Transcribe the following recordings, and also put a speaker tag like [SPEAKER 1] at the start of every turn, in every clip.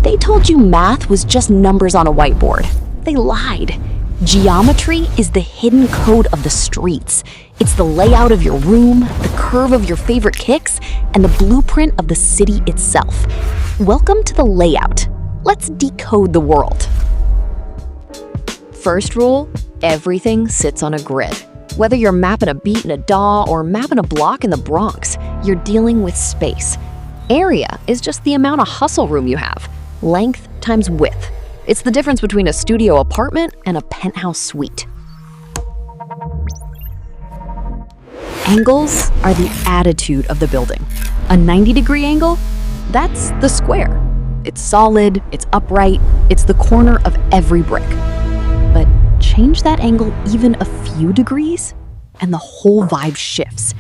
[SPEAKER 1] they told you math was just numbers on a whiteboard, they lied. Geometry is the hidden code of the streets. It's the layout of your room, the curve of your favorite kicks, and the blueprint of the city itself. Welcome to the layout. Let's decode the world. First rule, everything sits on a grid. Whether you're mapping a beat in a DAW or mapping a block in the Bronx, you're dealing with space. Area is just the amount of hustle room you have. Length times width. It's the difference between a studio apartment and a penthouse suite. Angles are the attitude of the building. A 90-degree angle? That's the square. It's solid, it's upright, it's the corner of every brick. But change that angle even a few degrees, and the whole vibe shifts.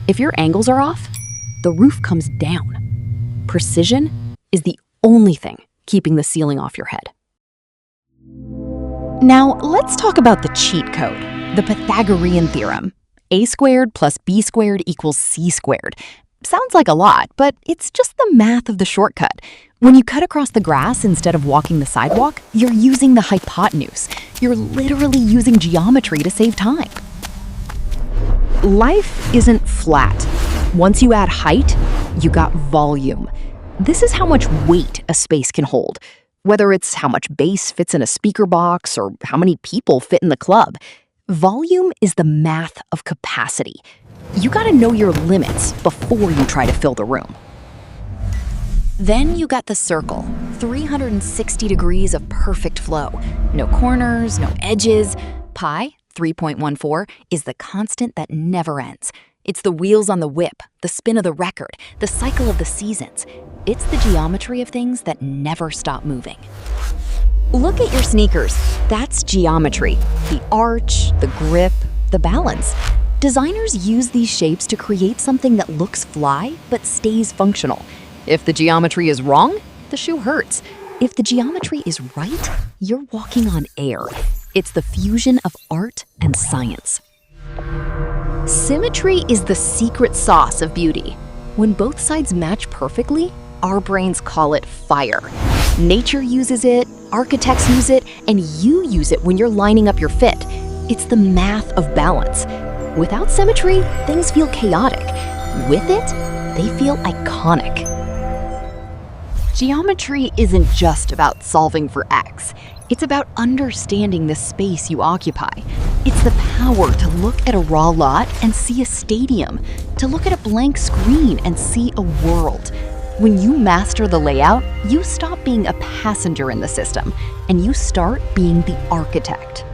[SPEAKER 1] If your angles are off, the roof comes down. Precision is the only thing keeping the ceiling off your head. Now, let's talk about the cheat code, the Pythagorean theorem. A squared plus B squared equals C squared. Sounds like a lot, but it's just the math of the shortcut. When you cut across the grass instead of walking the sidewalk, you're using the hypotenuse. You're literally using geometry to save time. Life isn't flat. Once you add height, you got volume. This is how much weight a space can hold. Whether it's how much bass fits in a speaker box or how many people fit in the club, volume is the math of capacity. You gotta know your limits before you try to fill the room. Then you got the circle, 360 degrees of perfect flow. No corners, no edges. Pi, 3.14, is the constant that never ends. It's the wheels on the whip, the spin of the record, the cycle of the seasons. It's the geometry of things that never stop moving. Look at your sneakers. That's geometry. The arch, the grip, the balance. Designers use these shapes to create something that looks fly but stays functional. If the geometry is wrong, the shoe hurts. If the geometry is right, you're walking on air. It's the fusion of art and science. Symmetry is the secret sauce of beauty. When both sides match perfectly, our brains call it fire. Nature uses it, architects use it, and you use it when you're lining up your fit. It's the math of balance. Without symmetry, things feel chaotic. With it, they feel iconic. Geometry isn't just about solving for X. It's about understanding the space you occupy. It's the power to look at a raw lot and see a stadium, to look at a blank screen and see a world. When you master the layout, you stop being a passenger in the system, and you start being the architect.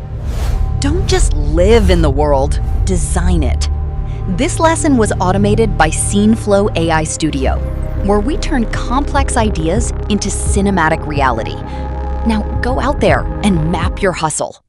[SPEAKER 1] Don't just live in the world, design it. This lesson was automated by SceneFlow AI Studio, where we turn complex ideas into cinematic reality. Now go out there and map your hustle.